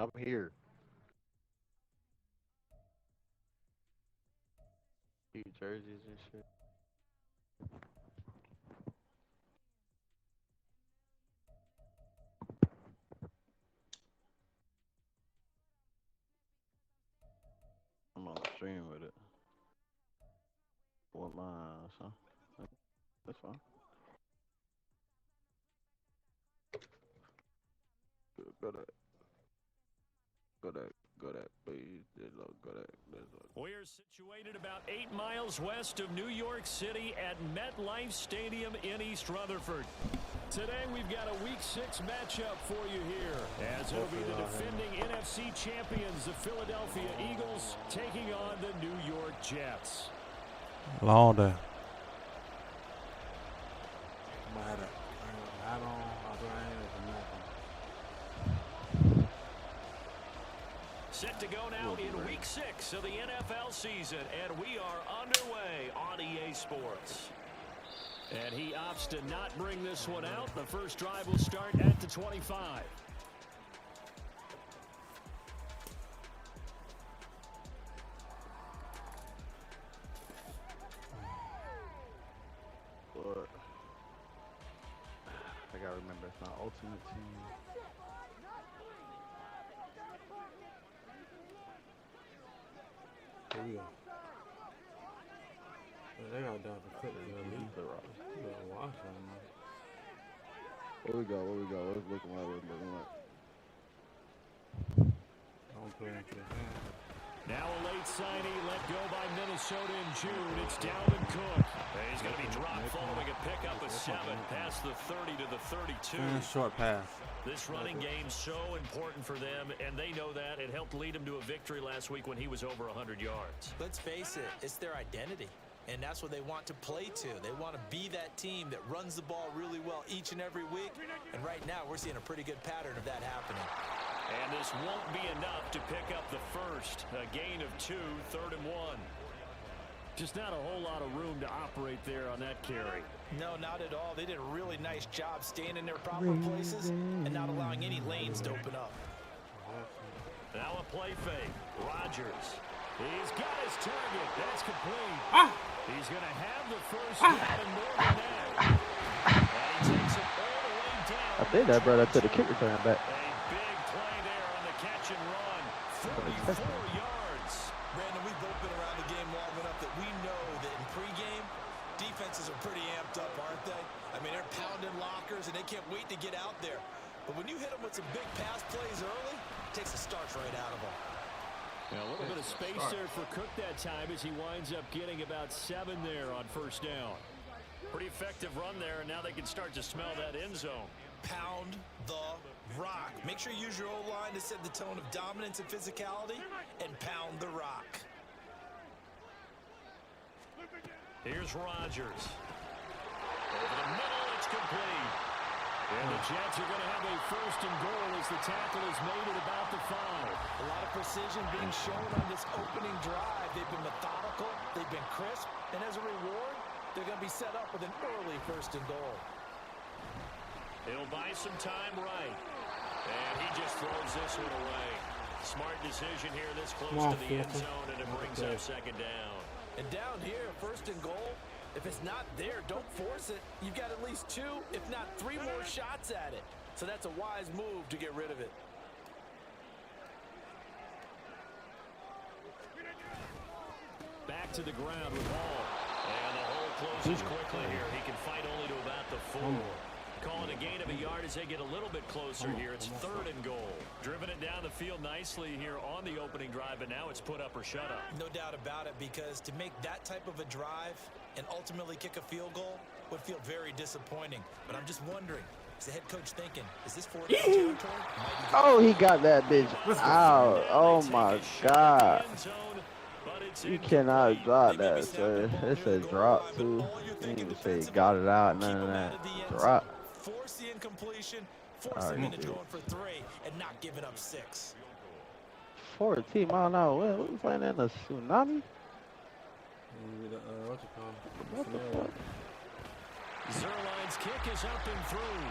I'm here. New jerseys and shit. I'm on the stream with it. With mine, so that's fine. Go that, go that, go that, please. Go that, We are situated about 8 miles west of New York City at MetLife Stadium in East Rutherford. Today we've got a Week 6 matchup for you here, as it'll be the defending NFC champions, the Philadelphia Eagles, taking on the New York Jets. Long day. Set to go now in Week 6 of the NFL season, and we are underway on EA Sports. And he opts to not bring this one out. The first drive will start at the 25. but I gotta remember it's not Ultimate Team. Here we go. They got down for quick. The rock. You gotta watch that, man. Where we go? Where we go? What's looking like? What's looking like? Don't play into the hand. Now a late signing let go by Minnesota in June. It's Dalvin Cook. He's going to be dropped following a pickup of 7 past the 30 to the 32. Short pass. This running game's so important for them, and they know that. It helped lead him to a victory last week when he was over 100 yards. Let's face it, it's their identity. And that's what they want to play to. They want to be that team that runs the ball really well each and every week. And right now, we're seeing a pretty good pattern of that happening. And this won't be enough to pick up the first. A gain of 2, 3rd and 1. Just not a whole lot of room to operate there on that carry. No, not at all. They did a really nice job staying in their proper places and not allowing any lanes to open up. Now a play fake. Rodgers. He's got his target. That's complete. He's going to have the first down and more than that. And he takes it all the way down. I think that brought up to the kick return back. A big play there on the catch and run. 44 yards. Brandon, we've both been around the game long enough that we know that in pregame, defenses are pretty amped up, aren't they? I mean, they're pounding lockers, and they can't wait to get out there. But when you hit them with some big pass plays early, it takes the starch right out of them. Now a little bit of space there for Cook that time as he winds up getting about 7 there on first down. Pretty effective run there, and now they can start to smell that end zone. Pound the rock. Make sure you use your O-line to set the tone of dominance and physicality, and pound the rock. Here's Rodgers. Over the middle, it's complete. And the Jets are going to have a 1st and goal as the tackle is made at about the 5. A lot of precision being shown on this opening drive. They've been methodical, they've been crisp, and as a reward, they're going to be set up with an early 1st and goal. He'll buy some time right. And he just throws this one away. Smart decision here this close to the end zone, and it brings up 2nd down. And down here, 1st and goal, if it's not there, don't force it. You've got at least 2, if not 3 more shots at it. So that's a wise move to get rid of it. Back to the ground with Hall. And the hole closes quickly here. He can fight only to about the 4. Calling a gain of a yard as they get a little bit closer here. It's 3rd and goal. Driven it down the field nicely here on the opening drive, but now it's put up or shut up. No doubt about it, because to make that type of a drive and ultimately kick a field goal would feel very disappointing. But I'm just wondering, is the head coach thinking, is this 40 territory? Oh, he got that bitch out. Oh my God. You cannot drop that, sir. It's a drop too. You didn't even say he got it out, none of that. Drop. Force the incompletion, force him into going for 3 and not giving up 6. 14 mile an hour. What was playing in a tsunami? What you call it? Zerline's kick is up and through.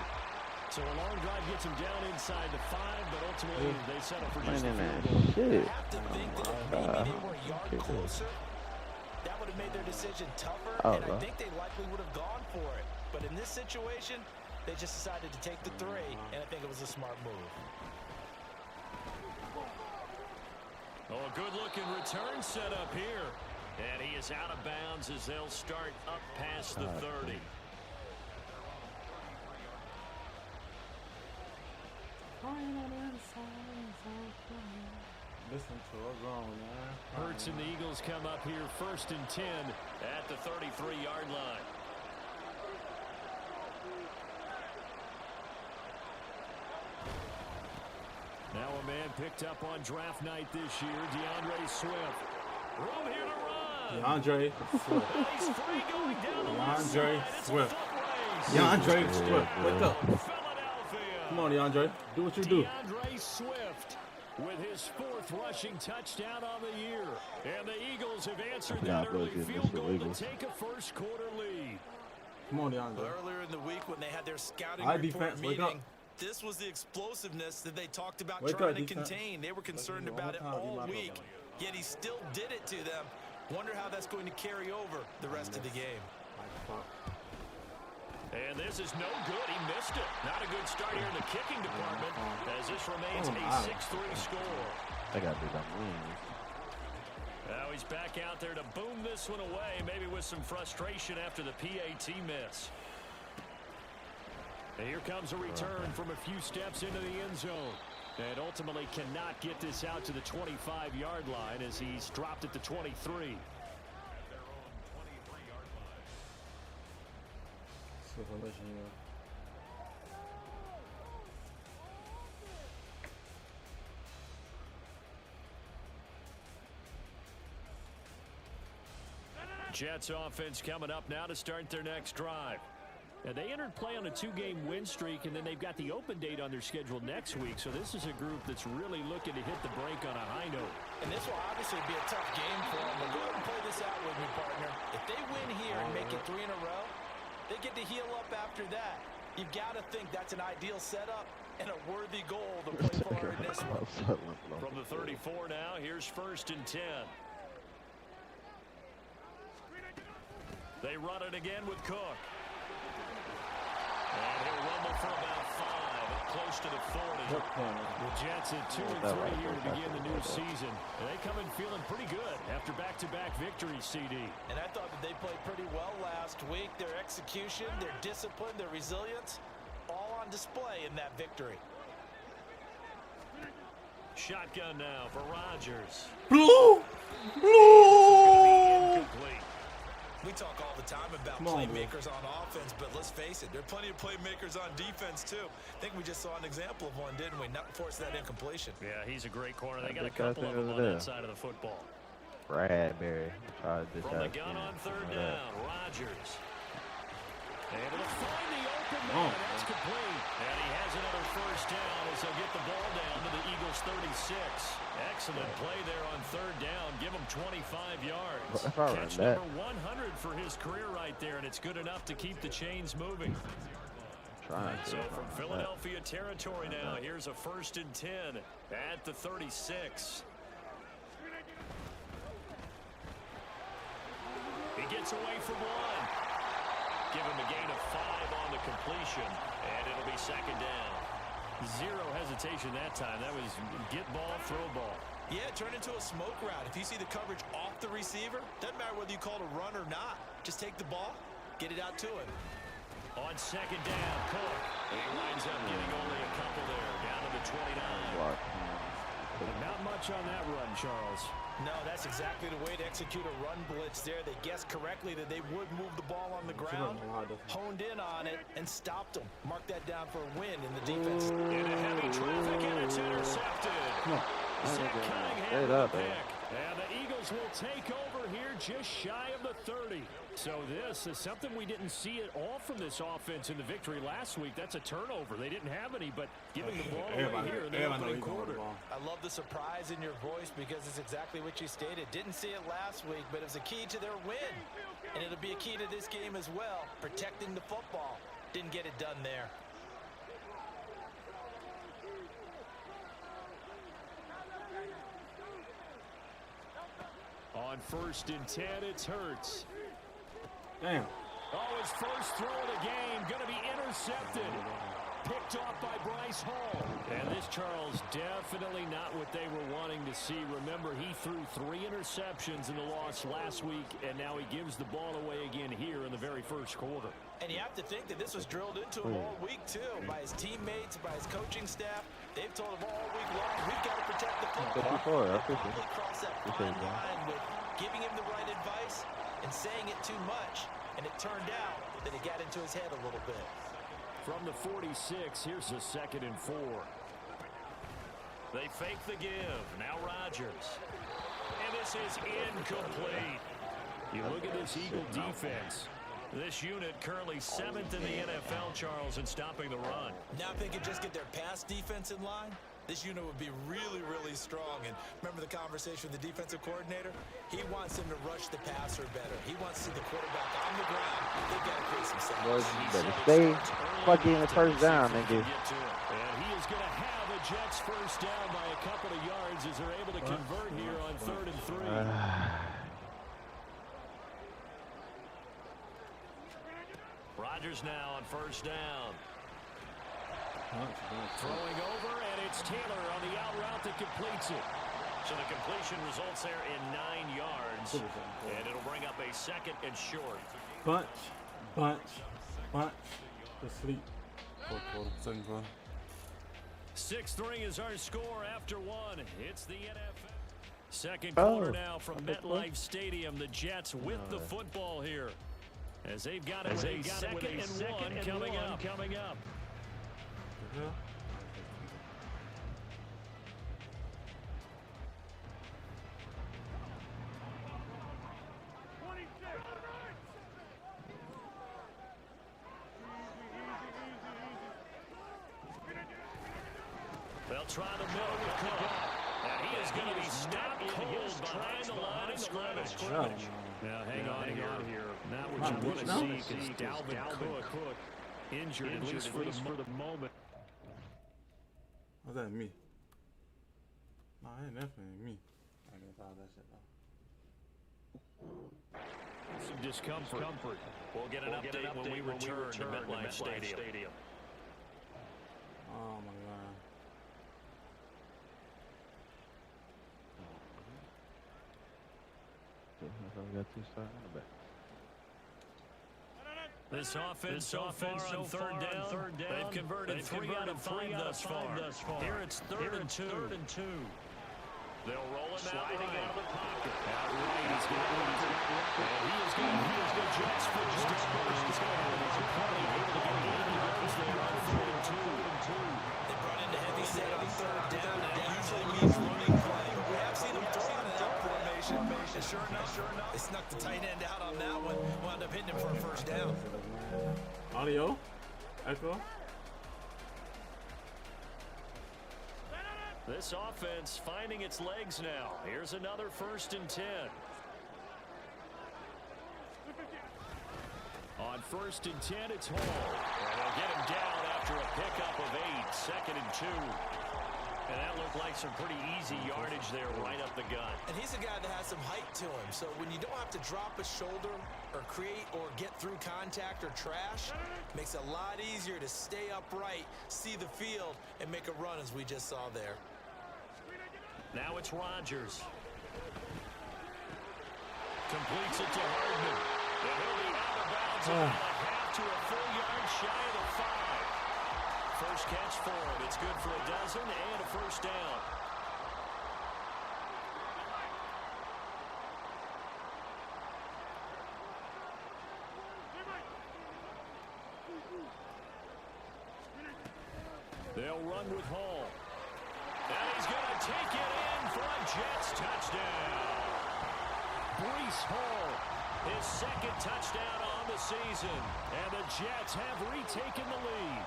So a long drive gets him down inside the 5, but ultimately they settle for just a Man, field goal. shit. I have to think that if maybe they were a yard closer, that would have made their decision tougher, and I think they likely would have gone for it. But in this situation, they just decided to take the 3, and I think it was a smart move. Oh, a good-looking return set up here. And he is out of bounds as they'll start up past the 30. Listen to it, wrong, man. Hurts and the Eagles come up here 1st and 10 at the 33-yard line. Now a man picked up on draft night this year, DeAndre Swift. Room here to run. DeAndre Swift. He's free going down the left DeAndre side. It's a Swift. foot race. DeAndre Swift. Wake up. Philadelphia. Come on, DeAndre. Do what you do. DeAndre Swift with his 4th rushing touchdown on the year. And the Eagles have answered that early field goal to take a first-quarter lead. Come on, DeAndre. Earlier in the week when they had their scouting All right, report defense, wake meeting, up. this was the explosiveness that they talked about Wake trying up, to defense. contain. They were concerned One about it more time, all you might week, go. yet he still did it to them. Wonder how that's going to carry over the rest of the game. And this is no good. He missed it. Not a good start here in the kicking department as this remains a 6-3 score. I got to do that. Now he's back out there to boom this one away, maybe with some frustration after the PAT miss. And here comes a return from a few steps into the end zone. And ultimately cannot get this out to the 25-yard line as he's dropped at the 23. Jets offense coming up now to start their next drive. And they entered play on a 2-game win streak, and then they've got the open date on their schedule next week. So this is a group that's really looking to hit the break on a high note. And this will obviously be a tough game for them. But go ahead and play this out with me, partner. If they win here and make it 3 in a row, they get to heal up after that. You've got to think that's an ideal setup and a worthy goal to play for in this one. From the 34 now, here's 1st and 10. They run it again with Cook. And he'll rumble for about 5, close to the 40. The Jets at 2-3 here to begin the new season. And they come in feeling pretty good after back-to-back victories, CD. And I thought that they played pretty well last week. Their execution, their discipline, their resilience, all on display in that victory. Shotgun now for Rodgers. Blue! Incomplete. We talk all the time about playmakers on offense, but let's face it, there are plenty of playmakers on defense, too. I think we just saw an example of one, didn't we? Not force that incompletion. Yeah, he's a great corner. They got a couple of them on that side of the football. Bradbury. From the gun on 3rd down, Rodgers. Able to find the open man. That's complete. And he has another 1st down as they'll get the ball down to the Eagles' 36. Excellent play there on 3rd down. Give him 25 yards. Catch number 100 for his career right there, and it's good enough to keep the chains moving. So from Philadelphia territory now, here's a 1st and 10 at the 36. He gets away from 1. Give him a gain of 5 on the completion, and it'll be 2nd down. 0 hesitation that time. That was get ball, throw ball. Yeah, turn into a smoke route. If you see the coverage off the receiver, doesn't matter whether you call it a run or not. Just take the ball, get it out to him. On 2nd down, Cook. He winds up getting only a couple there, down to the 29. Not much on that run, Charles. No, that's exactly the way to execute a run blitz there. They guessed correctly that they would move the ball on the ground, honed in on it, and stopped them. Mark that down for a win in the defense. Into heavy traffic, and it's intercepted. Zach Cunningham with the pick. And the Eagles will take over here just shy of the 30. So this is something we didn't see at all from this offense in the victory last week. That's a turnover. They didn't have any, but giving the ball away here in the opening quarter. I love the surprise in your voice because it's exactly what you stated. Didn't see it last week, but it was a key to their win. And it'll be a key to this game as well, protecting the football. Didn't get it done there. On 1st and 10, it's Hurts. Damn. Oh, his first throw of the game going to be intercepted. Picked off by Bryce Hall. And this, Charles, definitely not what they were wanting to see. Remember, he threw 3 interceptions in the loss last week, and now he gives the ball away again here in the very first quarter. And you have to think that this was drilled into him all week, too, by his teammates, by his coaching staff. They've told him all week long, we've got to protect the football. He crossed that fine line with giving him the right advice and saying it too much. And it turned out that it got into his head a little bit. From the 46, here's a 2nd and 4. They fake the give. Now Rodgers. And this is incomplete. You look at this Eagle defense. This unit currently 7th in the NFL, Charles, in stopping the run. Now if they could just get their pass defense in line, this unit would be really, really strong. And remember the conversation with the defensive coordinator? He wants him to rush the passer better. He wants to see the quarterback on the ground. They've got to create some space. Boys, you better stay fucking in the first down, nigga. And he is going to have the Jets first down by a couple of yards as they're able to convert here on 3rd and 3. Rodgers now on 1st down. Throwing over, and it's Taylor on the out route that completes it. So the completion results there in 9 yards, and it'll bring up a 2nd and short. Bunch to sleep. 4th quarter, 2nd quarter. 6-3 is our score after 1. It's the NFL. 2nd quarter now from MetLife Stadium. The Jets with the football here, as they've got a 2nd and 1 coming up. Yeah. They'll try to milk the Cook. And he is going to be stopped cold behind the line of scrimmage. Now, hang on here. Not what you want to see, because Dalvin Cook injured, at least for the moment. Was that me? No, it ain't definitely me. I didn't thought that shit though. Some discomfort. We'll get an update when we return to MetLife Stadium. Oh my god. We got 2 starting on the back. This offense so far on third down, they've converted 3 out of 5 thus far. Here it's 3rd and 2. They'll roll him out of the pocket. Outright, he's going to and he is going to use the Jets first down. He's going to have a play able to get 80 yards there on 3rd and 2. They brought in the heavy set on 3rd down, and that usually means running play. But we have seen them throw in an out formation. And sure enough, they snuck the tight end out on that one. Wound up hitting him for a 1st down. Audio? Echo? This offense finding its legs now. Here's another 1st and 10. On 1st and 10, it's Hall. And they'll get him down after a pickup of 8. 2nd and 2. And that looked like some pretty easy yardage there right up the gut. And he's a guy that has some height to him. So when you don't have to drop a shoulder or create or get through contact or trash, makes it a lot easier to stay upright, see the field, and make a run as we just saw there. Now it's Rodgers. Completes it to Hardman. And he'll be out of bounds about a half to a full yard shy of the 5. First catch for him. It's good for a dozen and a 1st down. They'll run with Hall. And he's going to take it in for a Jets touchdown. Breece Hall, his 2nd touchdown on the season. And the Jets have retaken the lead.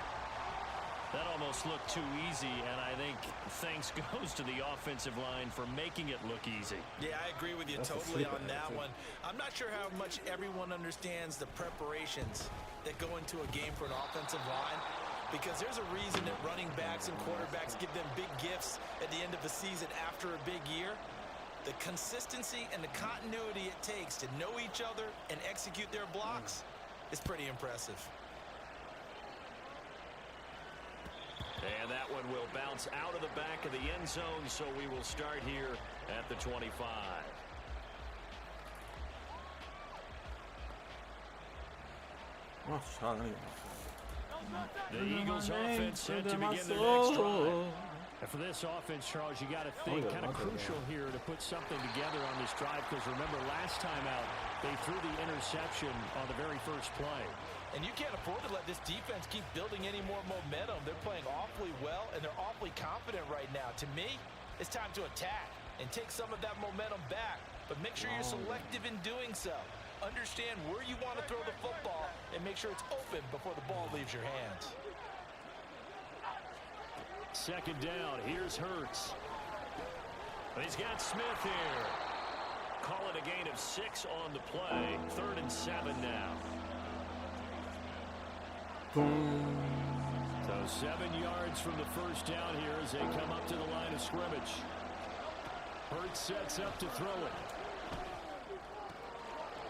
That almost looked too easy, and I think thanks goes to the offensive line for making it look easy. Yeah, I agree with you totally on that one. I'm not sure how much everyone understands the preparations that go into a game for an offensive line, because there's a reason that running backs and quarterbacks give them big gifts at the end of the season after a big year. The consistency and the continuity it takes to know each other and execute their blocks is pretty impressive. And that one will bounce out of the back of the end zone, so we will start here at the 25. The Eagles offense set to begin their next drive. And for this offense, Charles, you got to think kind of crucial here to put something together on this drive, because remember last time out they threw the interception on the very first play. And you can't afford to let this defense keep building any more momentum. They're playing awfully well, and they're awfully confident right now. To me, it's time to attack and take some of that momentum back, but make sure you're selective in doing so. Understand where you want to throw the football and make sure it's open before the ball leaves your hands. Second down, here's Hurts. He's got Smith here. Call it a gain of 6 on the play. 3rd and 7 now. So 7 yards from the first down here as they come up to the line of scrimmage. Hurts sets up to throw it.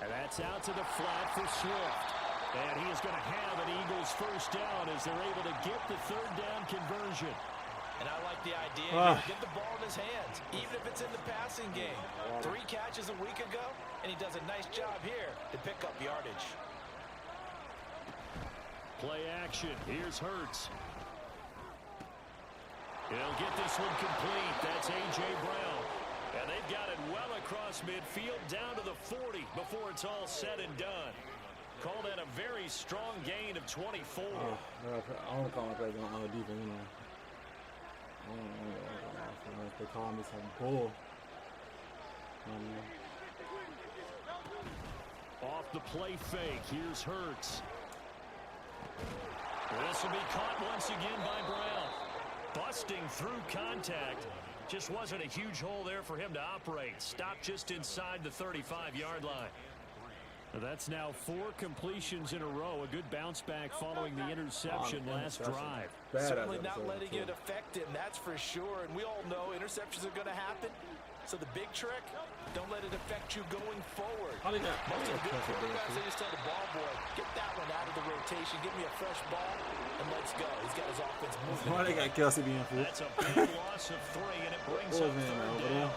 And that's out to the flat for Swift. And he is going to have an Eagles first down as they're able to get the 3rd down conversion. And I like the idea here to get the ball in his hands, even if it's in the passing game. 3 catches a week ago, and he does a nice job here to pick up yardage. Play action. Here's Hurts. He'll get this one complete. That's A.J. Brown. And they've got it well across midfield down to the 40 before it's all said and done. Call that a very strong gain of 24. I want to call my plays on defense, you know. They call me some bull. Off the play fake. Here's Hurts. This will be caught once again by Brown. Busting through contact. Just wasn't a huge hole there for him to operate. Stopped just inside the 35-yard line. That's now 4 completions in a row. A good bounce back following the interception last drive. Certainly not letting it affect him, that's for sure. And we all know interceptions are going to happen. So the big trick, don't let it affect you going forward. Most of the good quarterbacks, they just tell the ball boy, get that one out of the rotation, give me a fresh ball, and let's go. He's got his offense moving. Why they got Kelsey being fooled? That's a big loss of 3, and it brings up 3rd down.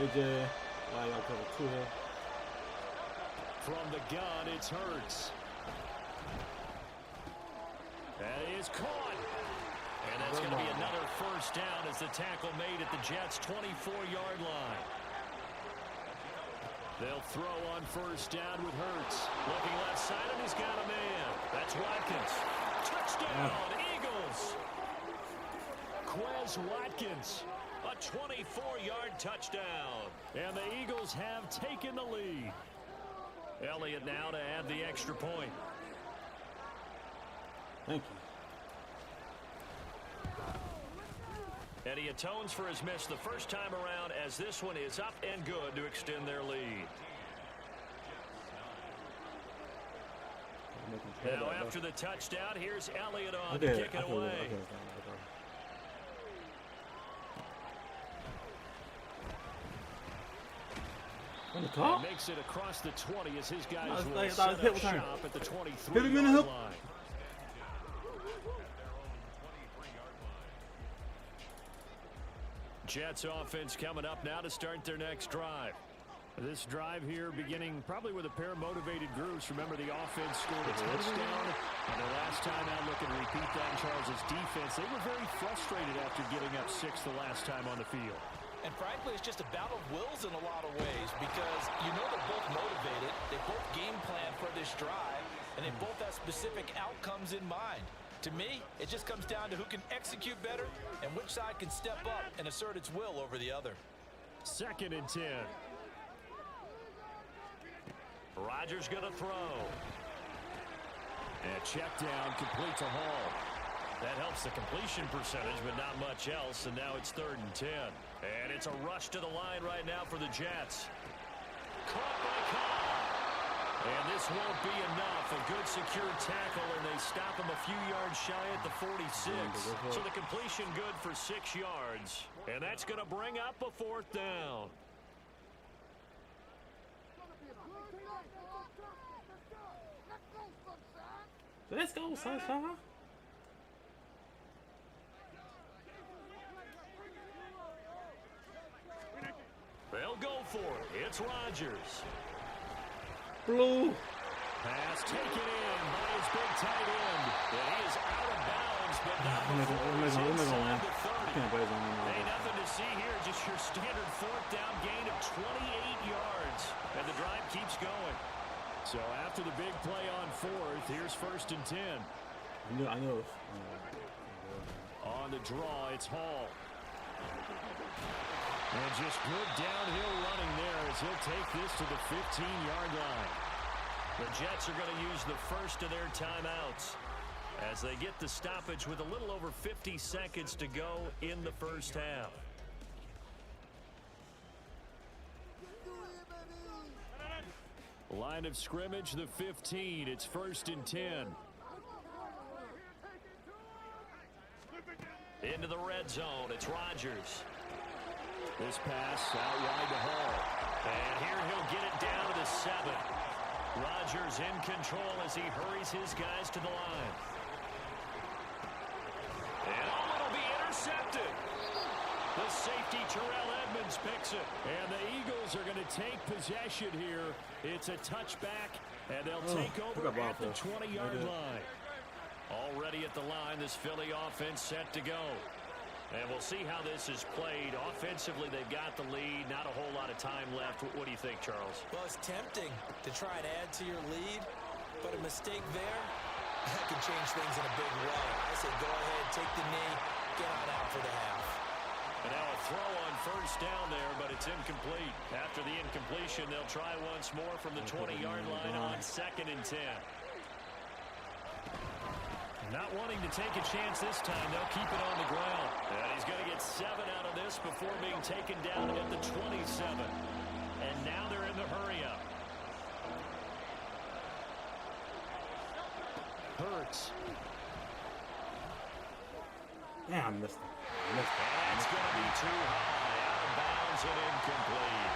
AJ, y'all cover 2 here. From the gun, it's Hurts. That is caught. And that's going to be another first down as the tackle made at the Jets' 24-yard line. They'll throw on first down with Hurts. Looking left side, and he's got a man. That's Watkins. Touchdown, Eagles. Quez Watkins, a 24-yard touchdown. And the Eagles have taken the lead. Elliott now to add the extra point. Thank you. And he atones for his miss the first time around, as this one is up and good to extend their lead. Now after the touchdown, here's Elliott on to kick it away. And makes it across the 20 as his guys will set up shop at the 23-yard line. Jets offense coming up now to start their next drive. This drive here beginning probably with a pair of motivated groups. Remember, the offense scored a touchdown. And the last time out, looking to repeat that in Charles' defense, they were very frustrated after giving up 6 the last time on the field. And frankly, it's just a battle of wills in a lot of ways, because you know they're both motivated, they both game plan for this drive, and they both have specific outcomes in mind. To me, it just comes down to who can execute better and which side can step up and assert its will over the other. 2nd and 10. Rodgers going to throw. And check down, complete to Hall. That helps the completion percentage, but not much else, and now it's 3rd and 10. And it's a rush to the line right now for the Jets. Caught by Cobb. And this won't be enough. A good secure tackle, and they stop him a few yards shy at the 46. So the completion good for 6 yards. And that's going to bring up a 4th down. Let's go, Sunshine. They'll go for it. It's Rodgers. Blue. Pass taken in by his big tight end. And he is out of bounds, but not We're before gonna he's win. inside the I 30. can't play on Ain't that. nothing to see here, just your standard fourth down gain of 28 yards. And the drive keeps going. So after the big play on fourth, here's 1st and 10. I know. On the draw, it's Hall. And just good downhill running there as he'll take this to the 15-yard line. The Jets are going to use the first of their timeouts as they get the stoppage with a little over 50 seconds to go in the first half. Line of scrimmage, the 15. It's 1st and 10. Into the red zone. It's Rodgers. This pass out wide to Hall. And here he'll get it down to the 7. Rodgers in control as he hurries his guys to the line. And it'll be intercepted. The safety, Terrell Edmonds, picks it. And the Eagles are going to take possession here. It's a touchback, and they'll take over at the 20-yard line. Already at the line, this Philly offense set to go. And we'll see how this is played. Offensively, they've got the lead. Not a whole lot of time left. What do you think, Charles? Well, it's tempting to try and add to your lead, but a mistake there, that can change things in a big way. I say go ahead, take the knee, get on out for the half. And now a throw on 1st down there, but it's incomplete. After the incompletion, they'll try once more from the 20-yard line on 2nd and 10. Not wanting to take a chance this time, they'll keep it on the ground. And he's going to get 7 out of this before being taken down at the 27. And now they're in the hurry-up. Hurts. Yeah, I missed it. And that's going to be too high, out of bounds and incomplete.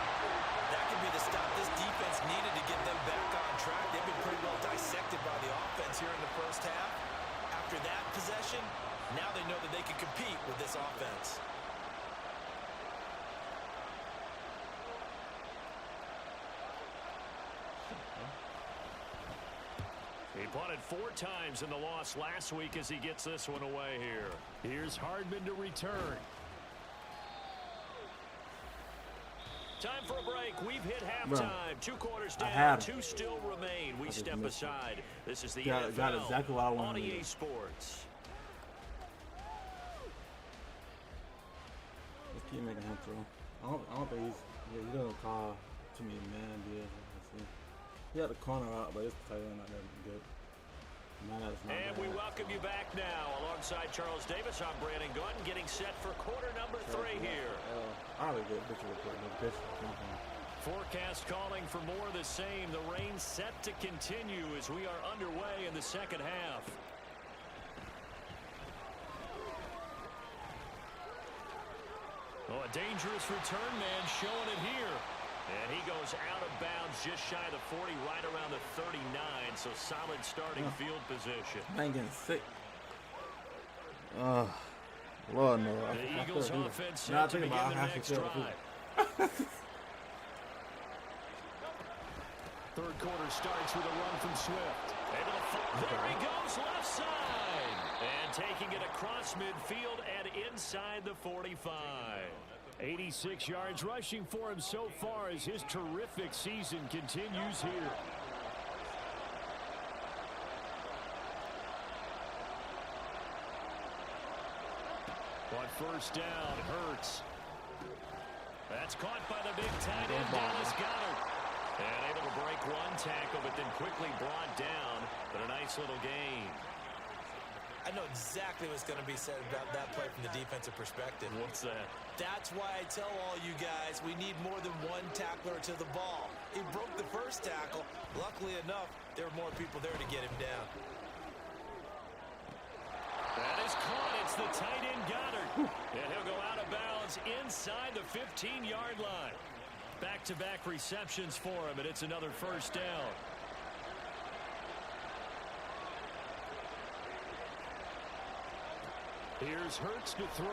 That could be the stop this defense needed to get them back on track. They've been pretty well dissected by the offense here in the first half. After that possession, now they know that they can compete with this offense. He punted 4 times in the loss last week as he gets this one away here. Here's Hardman to return. Time for a break. We've hit halftime. 2 quarters down, 2 still remain. We step aside. This is the NFL got exactly what I wanted on to EA do. Sports. Let's keep making him throw. I don't think he doesn't call too many man deals. He had the corner out, but his tight end not that good. And we welcome you back now. Alongside Charles Davis, I'm Brandon Gunn, getting set for quarter number 3 here. I would get a picture of it. Forecast calling for more of the same. The rain set to continue as we are underway in the second half. Oh, a dangerous return man showing it here. And he goes out of bounds just shy of the 40, right around the 39. So solid starting field position. I ain't getting sick. Lord no. The Eagles offense set to begin the next drive. Third quarter starts with a run from Swift. There he goes, left side. And taking it across midfield and inside the 45. 86 yards rushing for him so far as his terrific season continues here. On 1st down, Hurts. That's caught by the big tight end, Dallas Goedert. And able to break 1 tackle, but then quickly brought down. But a nice little gain. I know exactly what's going to be said about that play from the defensive perspective. What's that? That's why I tell all you guys we need more than 1 tackler to the ball. He broke the first tackle. Luckily enough, there were more people there to get him down. That is caught. It's the tight end Goddard. And he'll go out of bounds inside the 15-yard line. Back-to-back receptions for him, and it's another 1st down. Here's Hurts to throw.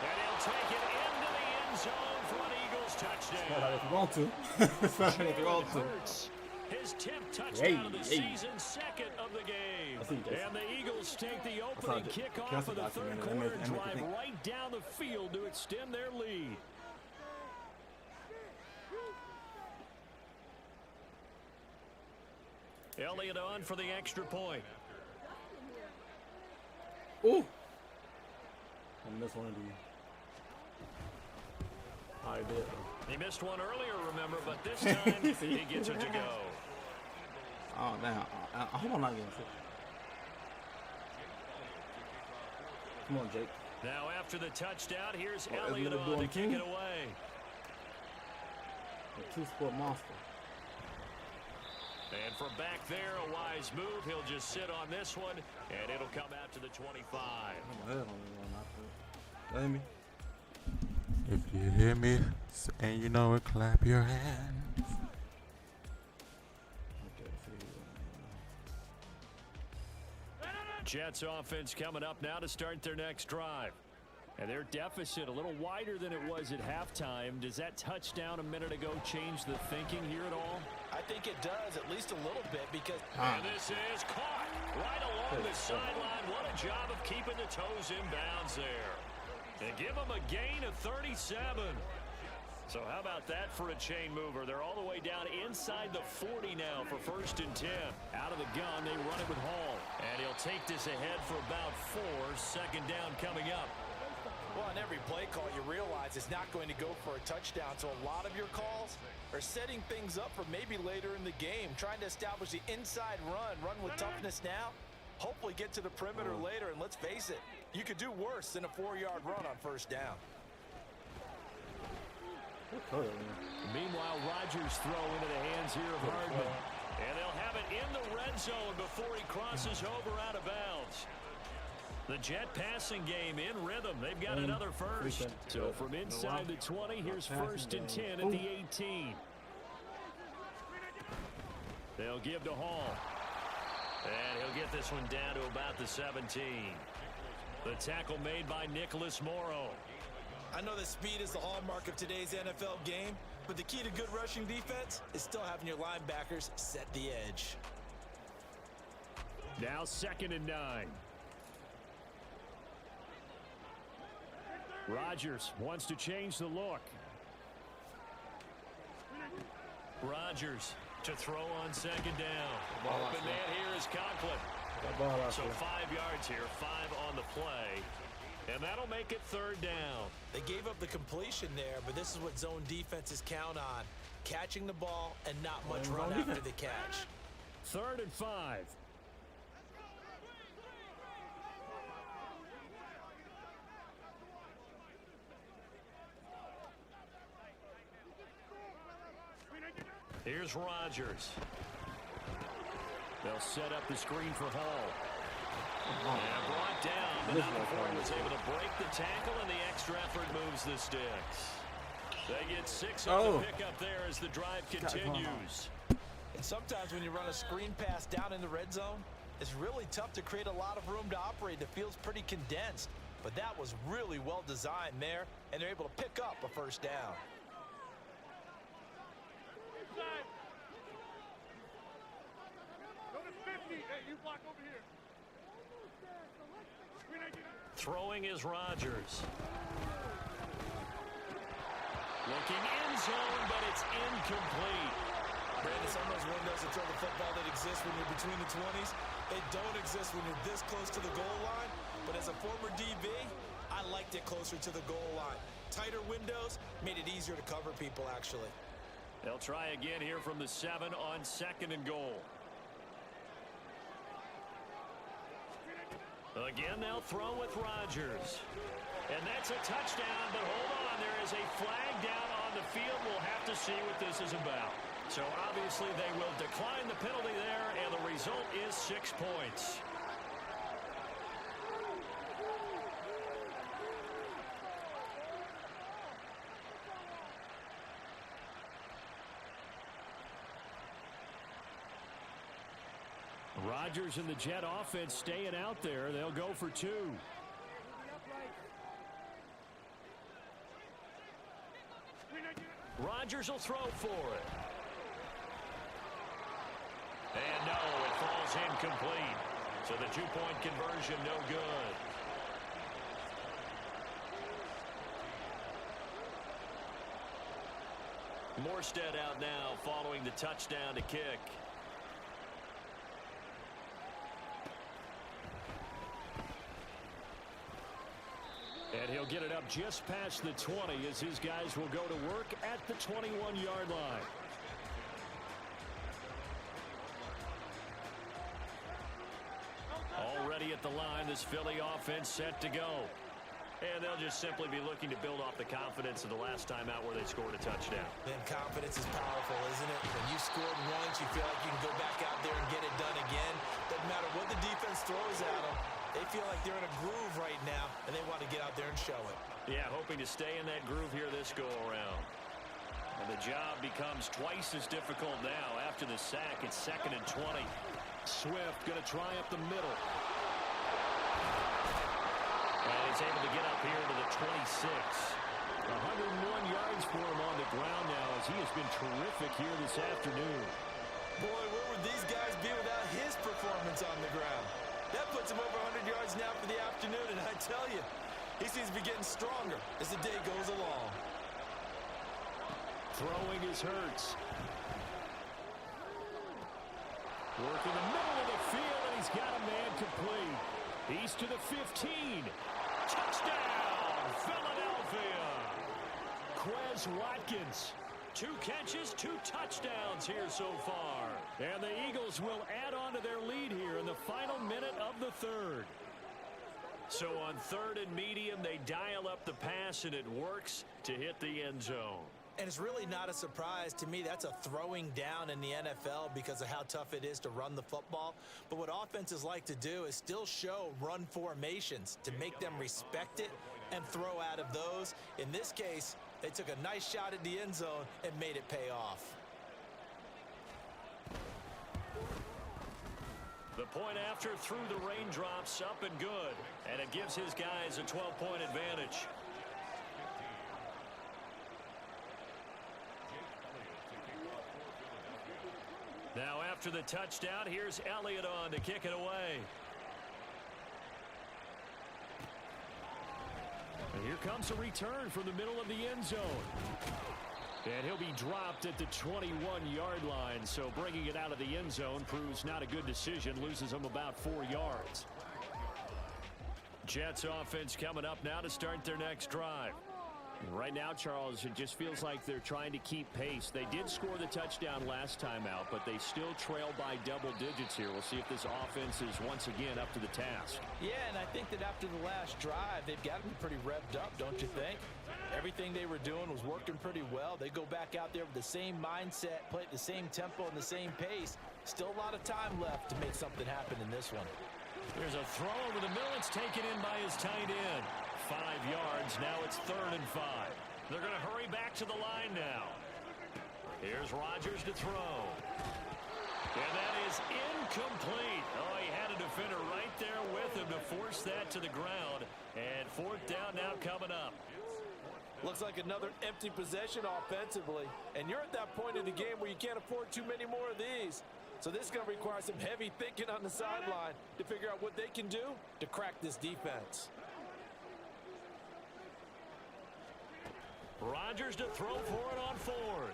And he'll take it into the end zone for an Eagles touchdown. If you want to. If you want to. Hurts, his 10th touchdown of the season, second of the game. And the Eagles take the opening kickoff of the third quarter and drive right down the field to extend their lead. Elliott on for the extra point. Ooh. I missed one of these. I did. He missed one earlier, remember, but this time he gets it to go. Oh, damn. I hope I'm not getting sick. Come on, Jake. Now after the touchdown, here's Elliott on to kick it away. A two-sport monster. And from back there, a wise move. He'll just sit on this one, and it'll come out to the 25. If you hear me and you know it, clap your hands. Jets offense coming up now to start their next drive. And their deficit a little wider than it was at halftime. Does that touchdown a minute ago change the thinking here at all? I think it does, at least a little bit, because... And this is caught right along the sideline. What a job of keeping the toes in bounds there. And give them a gain of 37. So how about that for a chain mover? They're all the way down inside the 40 now for 1st and 10. Out of the gun, they run it with Hall. And he'll take this ahead for about 4. 2nd down coming up. Well, on every play call, you realize it's not going to go for a touchdown. So a lot of your calls are setting things up for maybe later in the game, trying to establish the inside run with toughness now, hopefully get to the perimeter later. And let's face it, you could do worse than a 4-yard run on 1st down. Meanwhile, Rodgers throw into the hands here of Hardman. And they'll have it in the red zone before he crosses over out of bounds. The Jet passing game in rhythm. They've got another first. So from inside the 20, here's 1st and 10 at the 18. They'll give to Hall. And he'll get this one down to about the 17. The tackle made by Nicholas Morrow. I know that speed is the hallmark of today's NFL game, but the key to good rushing defense is still having your linebackers set the edge. Now 2nd and 9. Rodgers wants to change the look. Rodgers to throw on 2nd down. Open man here is Conklin. So 5 yards here, 5 on the play. And that'll make it 3rd down. They gave up the completion there, but this is what zone defenses count on. Catching the ball and not much run after the catch. 3rd and 5. Here's Rodgers. They'll set up the screen for Hall. And brought down, but not before he was able to break the tackle, and the extra effort moves the sticks. They get 6 on the pickup there as the drive continues. And sometimes when you run a screen pass down in the red zone, it's really tough to create a lot of room to operate. The field's pretty condensed, but that was really well designed there, and they're able to pick up a 1st down. Throwing is Rodgers. Looking end zone, but it's incomplete. Brandon, some of those windows to throw the football that exist when you're between the 20s, they don't exist when you're this close to the goal line. But as a former DB, I liked it closer to the goal line. Tighter windows made it easier to cover people, actually. They'll try again here from the 7 on 2nd and goal. Again, they'll throw with Rodgers. And that's a touchdown, but hold on. There is a flag down on the field. We'll have to see what this is about. So obviously they will decline the penalty there, and the result is 6 points. Rodgers and the Jet offense staying out there. They'll go for 2. Rodgers will throw for it. And no, it falls incomplete. So the 2-point conversion no good. Morstead out now following the touchdown to kick. And he'll get it up just past the 20 as his guys will go to work at the 21-yard line. Already at the line, this Philly offense set to go. And they'll just simply be looking to build off the confidence of the last time out where they scored a touchdown. Then confidence is powerful, isn't it? When you scored once, you feel like you can go back out there and get it done again. Doesn't matter what the defense throws at them. They feel like they're in a groove right now, and they want to get out there and show it. Yeah, hoping to stay in that groove here this go-around. And the job becomes twice as difficult now. After the sack, it's 2nd and 20. Swift going to try up the middle. And he's able to get up here to the 26. 101 yards for him on the ground now as he has been terrific here this afternoon. Boy, where would these guys be without his performance on the ground? That puts him over 100 yards now for the afternoon, and I tell you, he seems to be getting stronger as the day goes along. Throwing is Hurts. Work in the middle of the field, and he's got a man complete. He's to the 15. Touchdown, Philadelphia. Quez Watkins. 2 catches, 2 touchdowns here so far. And the Eagles will add on to their lead here in the final minute of the 3rd. So on 3rd and medium, they dial up the pass, and it works to hit the end zone. And it's really not a surprise to me. That's a throwing down in the NFL because of how tough it is to run the football. But what offenses like to do is still show run formations to make them respect it and throw out of those. In this case, they took a nice shot at the end zone and made it pay off. The point after through the raindrops, up and good. And it gives his guys a 12-point advantage. Now after the touchdown, here's Elliott on to kick it away. And here comes a return from the middle of the end zone. And he'll be dropped at the 21-yard line, so bringing it out of the end zone proves not a good decision, loses him about 4 yards. Jets offense coming up now to start their next drive. Right now, Charles, it just feels like they're trying to keep pace. They did score the touchdown last time out, but they still trail by double digits here. We'll see if this offense is once again up to the task. Yeah, and I think that after the last drive, they've got to be pretty revved up, don't you think? Everything they were doing was working pretty well. They go back out there with the same mindset, play at the same tempo and the same pace. Still a lot of time left to make something happen in this one. There's a throw over the middle. It's taken in by his tight end. 5 yards. Now it's 3rd and 5. They're going to hurry back to the line now. Here's Rodgers to throw. And that is incomplete. Oh, he had a defender right there with him to force that to the ground. And 4th down now coming up. Looks like another empty possession offensively. And you're at that point in the game where you can't afford too many more of these. So this is going to require some heavy thinking on the sideline to figure out what they can do to crack this defense. Rodgers to throw for it on 4th.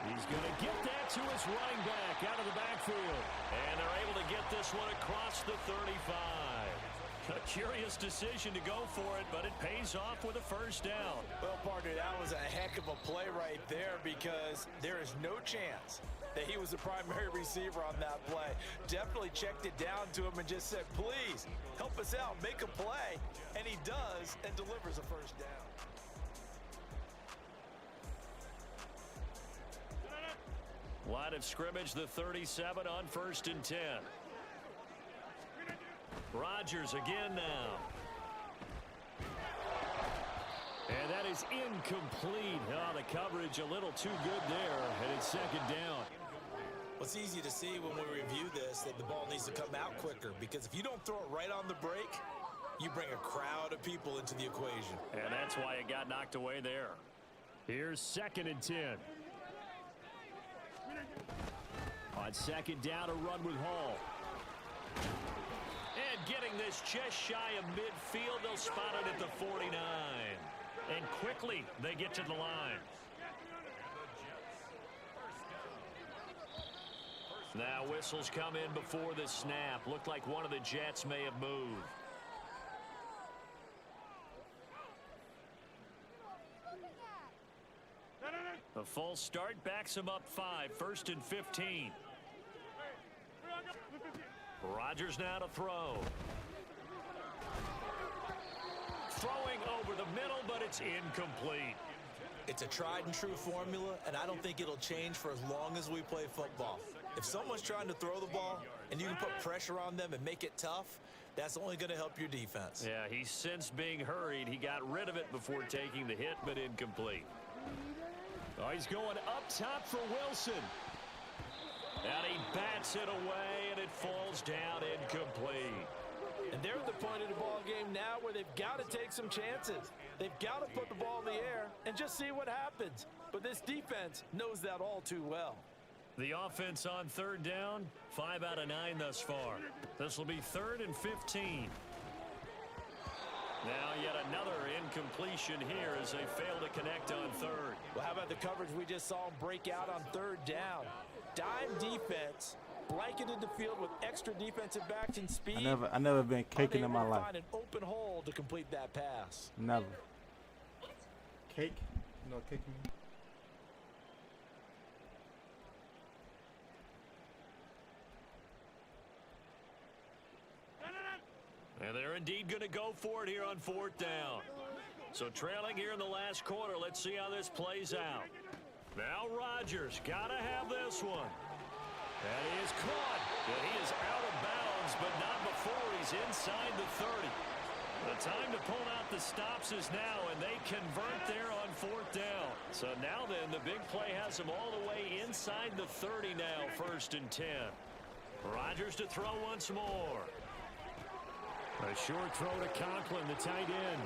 He's going to get that to his running back out of the backfield. And they're able to get this one across the 35. A curious decision to go for it, but it pays off with a 1st down. Well, partner, that was a heck of a play right there because there is no chance that he was the primary receiver on that play. Definitely checked it down to him and just said, please, help us out, make a play. And he does and delivers a 1st down. Line of scrimmage, the 37 on 1st and 10. Rodgers again now. And that is incomplete. Oh, the coverage a little too good there, and it's 2nd down. Well, it's easy to see when we review this that the ball needs to come out quicker, because if you don't throw it right on the break, you bring a crowd of people into the equation. And that's why it got knocked away there. Here's 2nd and 10. On 2nd down, a run with Hall. And getting this just shy of midfield, they'll spot it at the 49. And quickly, they get to the line. Now whistles come in before the snap. Looked like one of the Jets may have moved. A false start backs him up 5. 1st and 15. Rodgers now to throw. Throwing over the middle, but it's incomplete. It's a tried and true formula, and I don't think it'll change for as long as we play football. If someone's trying to throw the ball and you can put pressure on them and make it tough, that's only going to help your defense. Yeah, he sensed being hurried. He got rid of it before taking the hit, but incomplete. Oh, he's going up top for Wilson. And he bats it away, and it falls down incomplete. And they're at the point of the ball game now where they've got to take some chances. They've got to put the ball in the air and just see what happens. But this defense knows that all too well. The offense on 3rd down, 5 out of 9 thus far. This will be 3rd and 15. Now yet another incompletion here as they fail to connect on 3rd. Well, how about the coverage we just saw them break out on 3rd down? Dime defense, blanketed the field with extra defensive backs and speed. I never been caking in my life. Find an open hole to complete that pass. Never. Cake? You know what cake means? And they're indeed going to go for it here on 4th down. So trailing here in the last quarter. Let's see how this plays out. Now Rodgers got to have this one. And he is caught. And he is out of bounds, but not before he's inside the 30. The time to pull out the stops is now, and they convert there on 4th down. So now then, the big play has them all the way inside the 30 now, 1st and 10. Rodgers to throw once more. A short throw to Conklin, the tight end.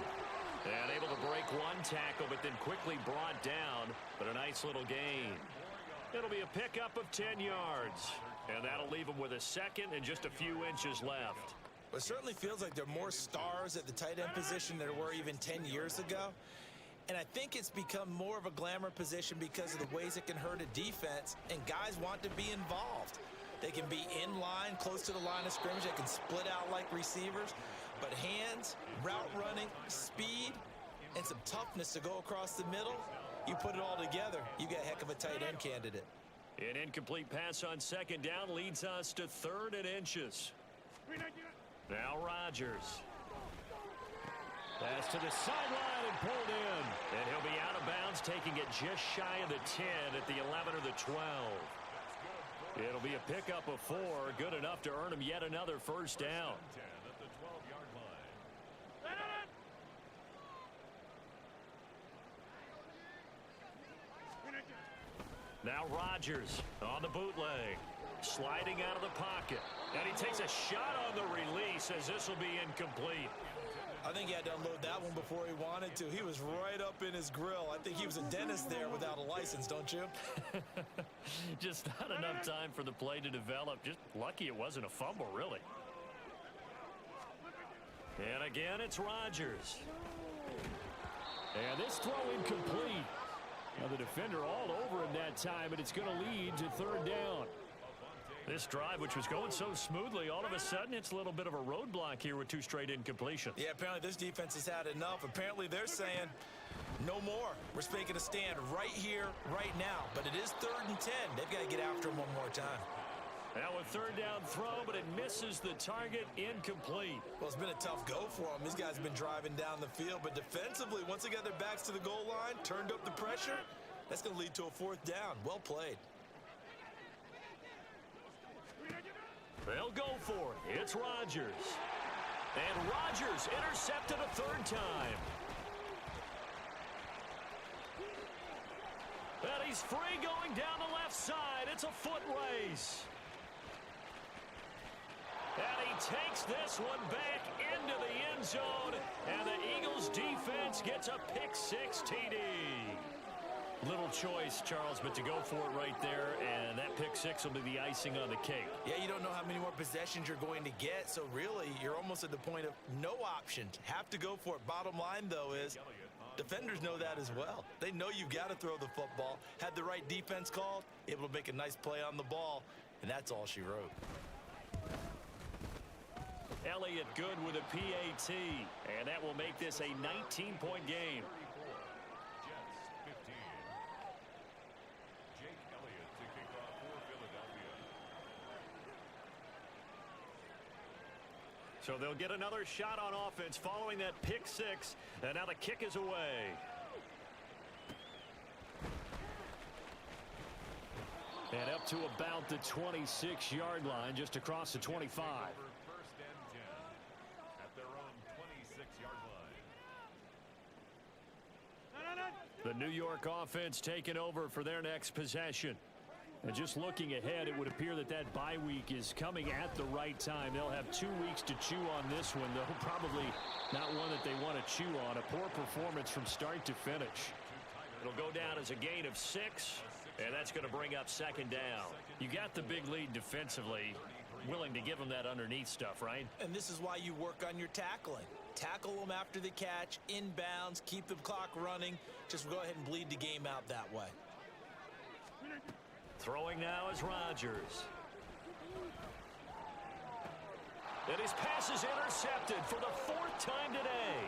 And able to break one tackle, but then quickly brought down. But a nice little gain. It'll be a pickup of 10 yards. And that'll leave him with a 2nd and just a few inches left. Well, it certainly feels like there are more stars at the tight end position than there were even 10 years ago. And I think it's become more of a glamour position because of the ways it can hurt a defense, and guys want to be involved. They can be in line, close to the line of scrimmage. They can split out like receivers. But hands, route running, speed, and some toughness to go across the middle, you put it all together, you got a heck of a tight end candidate. An incomplete pass on 2nd down leads us to 3rd and inches. Now Rodgers. Pass to the sideline and pulled in. And he'll be out of bounds, taking it just shy of the 10 at the 11 or the 12. It'll be a pickup of 4, good enough to earn him yet another 1st down. Now Rodgers on the bootleg, sliding out of the pocket. And he takes a shot on the release as this will be incomplete. I think he had to unload that one before he wanted to. He was right up in his grill. I think he was a dentist there without a license, don't you? Just not enough time for the play to develop. Just lucky it wasn't a fumble, really. And again, it's Rodgers. And this throw incomplete. Now the defender all over him that time, and it's going to lead to 3rd down. This drive, which was going so smoothly, all of a sudden it's a little bit of a roadblock here with 2 straight incompletions. Yeah, apparently this defense has had enough. Apparently they're saying no more. We're making a stand right here, right now. But it is 3rd and 10. They've got to get after him one more time. Now a 3rd down throw, but it misses the target, incomplete. Well, it's been a tough go for them. These guys have been driving down the field. But defensively, once they got their backs to the goal line, turned up the pressure, that's going to lead to a 4th down. Well played. They'll go for it. It's Rodgers. And Rodgers intercepted a 3rd time. And he He's free going down the left side. It's a foot race. And he takes this one back into the end zone. And the Eagles defense gets a pick-6 TD. Little choice, Charles, but to go for it right there, and that pick-6 will be the icing on the cake. Yeah, you don't know how many more possessions you're going to get, so really you're almost at the point of no options. Have to go for it. Bottom line, though, is defenders know that as well. They know you've got to throw the football. Had the right defense called, able to make a nice play on the ball, and that's all she wrote. Elliott good with a PAT, and that will make this a 19-point game. So they'll get another shot on offense following that pick-6, and now the kick is away. And up to about the 26-yard line, just across the 25. First and 10 at their own 26-yard line. The New York offense taking over for their next possession. And just looking ahead, it would appear that that bye week is coming at the right time. They'll have 2 weeks to chew on this one, though probably not one that they want to chew on. A poor performance from start to finish. It'll go down as a gain of 6, and that's going to bring up second down. You got the big lead defensively, willing to give them that underneath stuff, right? And this is why you work on your tackling. Tackle them after the catch, inbounds, keep the clock running. Just go ahead and bleed the game out that way. Throwing now is Rodgers. And his pass is intercepted for the 4th time today.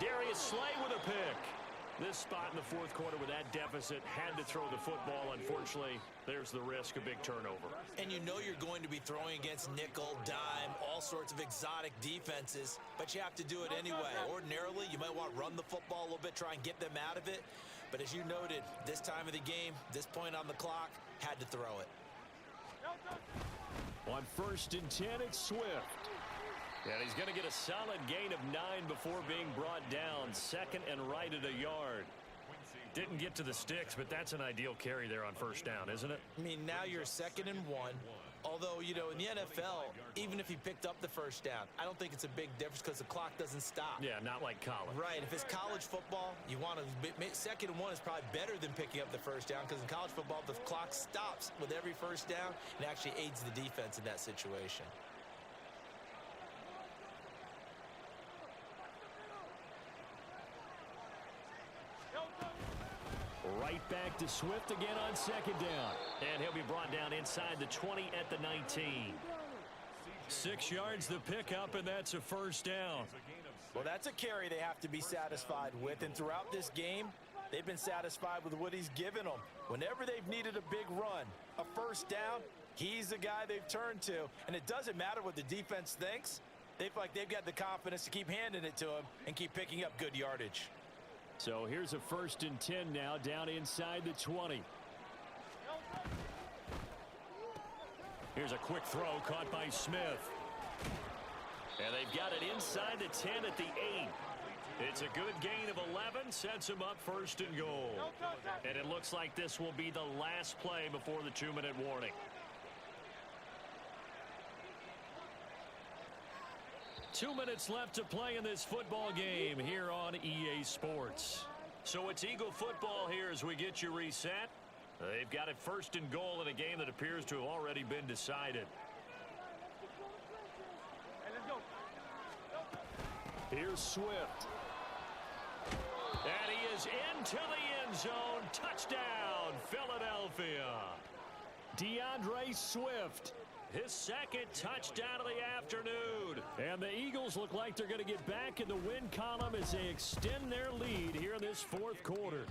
Darius Slay with a pick. This spot in the 4th quarter with that deficit, had to throw the football. Unfortunately, there's the risk of big turnover. And you know you're going to be throwing against nickel, dime, all sorts of exotic defenses, but you have to do it anyway. Ordinarily, you might want to run the football a little bit, try and get them out of it. But as you noted, this time of the game, this point on the clock, had to throw it. On 1st and 10, it's Swift. And he's going to get a solid gain of 9 before being brought down. 2nd and right at a yard. Didn't get to the sticks, but that's an ideal carry there on 1st down, isn't it? I mean, now you're 2nd and 1. Although, you know, in the NFL, even if he picked up the 1st down, I don't think it's a big difference because the clock doesn't stop. Yeah, not like college. Right. If it's college football, you want to 2nd and 1 is probably better than picking up the 1st down because in college football, the clock stops with every 1st down and actually aids the defense in that situation. Right back to Swift again on 2nd down. And he'll be brought down inside the 20 at the 19. 6 yards the pickup, and that's a 1st down. Well, that's a carry they have to be satisfied with. And throughout this game, they've been satisfied with what he's given them. Whenever they've needed a big run, a 1st down, he's the guy they've turned to. And it doesn't matter what the defense thinks. They feel like they've got the confidence to keep handing it to him and keep picking up good yardage. So here's a 1st and 10 now, down inside the 20. Here's a quick throw caught by Smith. And they've got it inside the 10 at the 8. It's a good gain of 11, sets them up 1st and goal. And it looks like this will be the last play before the 2-minute warning. 2 minutes left to play in this football game here on EA Sports. So it's Eagle football here as we get you reset. They've got it 1st and goal in a game that appears to have already been decided. Here's Swift. And he is into the end zone. Touchdown, Philadelphia. DeAndre Swift. His 2nd touchdown of the afternoon. And the Eagles look like they're going to get back in the win column as they extend their lead here in this 4th quarter.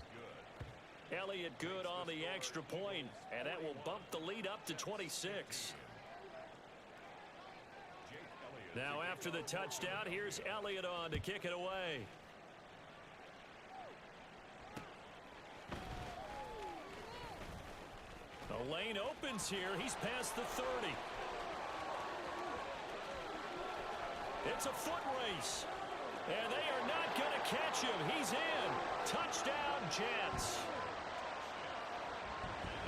Elliott good on the extra point, and that will bump the lead up to 26. Now after the touchdown, here's Elliott on to kick it away. The lane opens here. He's past the 30. It's a foot race. And they are not going to catch him. He's in. Touchdown, Jets.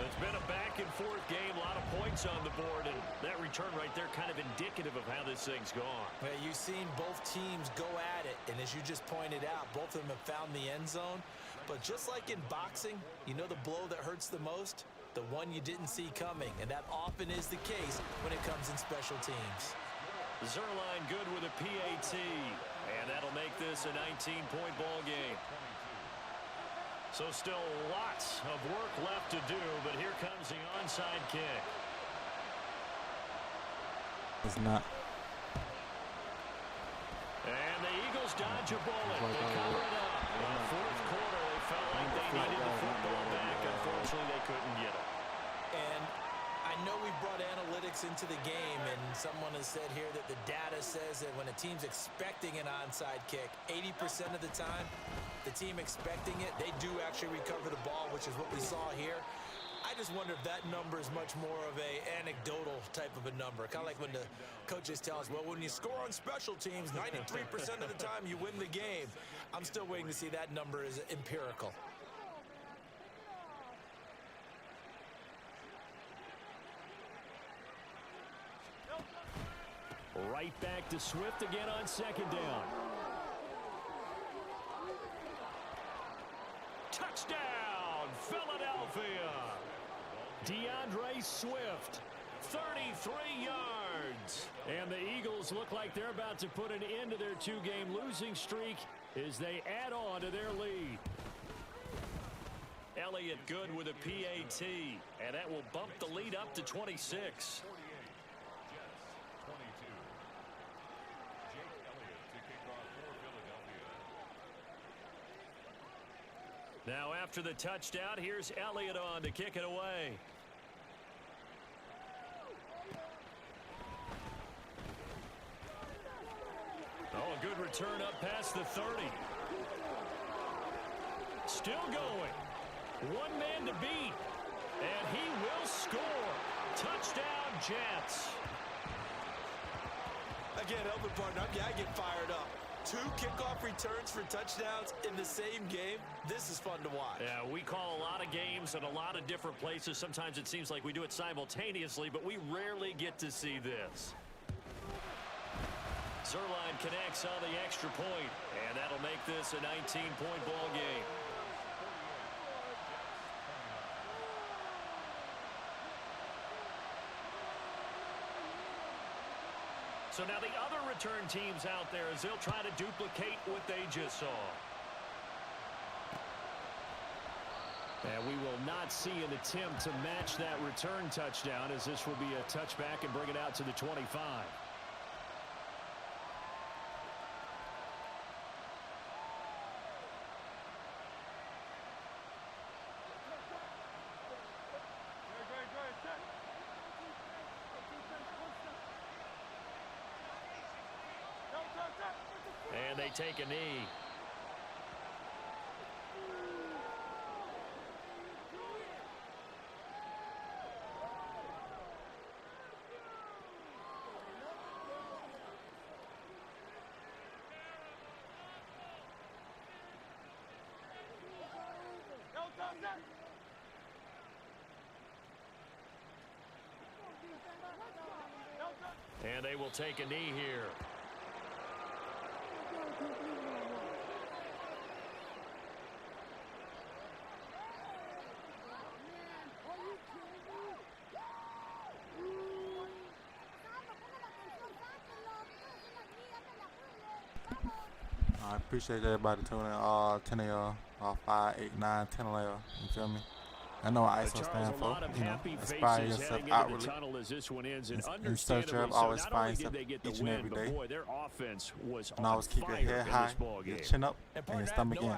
It's been a back-and-forth game, a lot of points on the board, and that return right there kind of indicative of how this thing's gone. Well, you've seen both teams go at it, and as you just pointed out, both of them have found the end zone. But just like in boxing, you know the blow that hurts the most? The one you didn't see coming, and that often is the case when it comes in special teams. Zerline good with a PAT, and that'll make this a 19-point ball game. So still lots of work left to do, but here comes the onside kick. It's not. And the Eagles dodge a bullet. They cover it up. In the fourth quarter, they felt like they needed the football back. Unfortunately, they couldn't get it. And I know we've brought analytics into the game, and someone has said here that the data says that when a team's expecting an onside kick, 80% of the time, the team expecting it, they do actually recover the ball, which is what we saw here. I just wonder if that number is much more of a anecdotal type of a number. Kind of like when the coaches tell us, well, when you score on special teams, 93% of the time you win the game. I'm still waiting to see that number is empirical. Right back to Swift again on second down. Touchdown, Philadelphia. DeAndre Swift, 33 yards. And the Eagles look like they're about to put an end to their two-game losing streak as they add on to their lead. Elliott good with a PAT, and that will bump the lead up to 26. Now after the touchdown, here's Elliott on to kick it away. Oh, a good return up past the 30. Still going. One man to beat. And he will score. Touchdown, Jets. Again, helping partner, I get fired up. 2 kickoff returns for touchdowns in the same game. This is fun to watch. Yeah, we call a lot of games in a lot of different places. Sometimes it seems like we do it simultaneously, but we rarely get to see this. Zerline connects on the extra point, and that'll make this a 19-point ball game. So now the other return teams out there as they'll try to duplicate what they just saw. And we will not see an attempt to match that return touchdown, as this will be a touchback and bring it out to the 25. And they take a knee. And they will take a knee here. I appreciate everybody tuning in. All 10 of y'all, all 5, 8, 9, 10 of y'all. You feel me? I know what ISO stand for. You know, inspire yourself outwardly. In search of, always find something each and every day. And always keep your head high, your chin up, and your stomach in.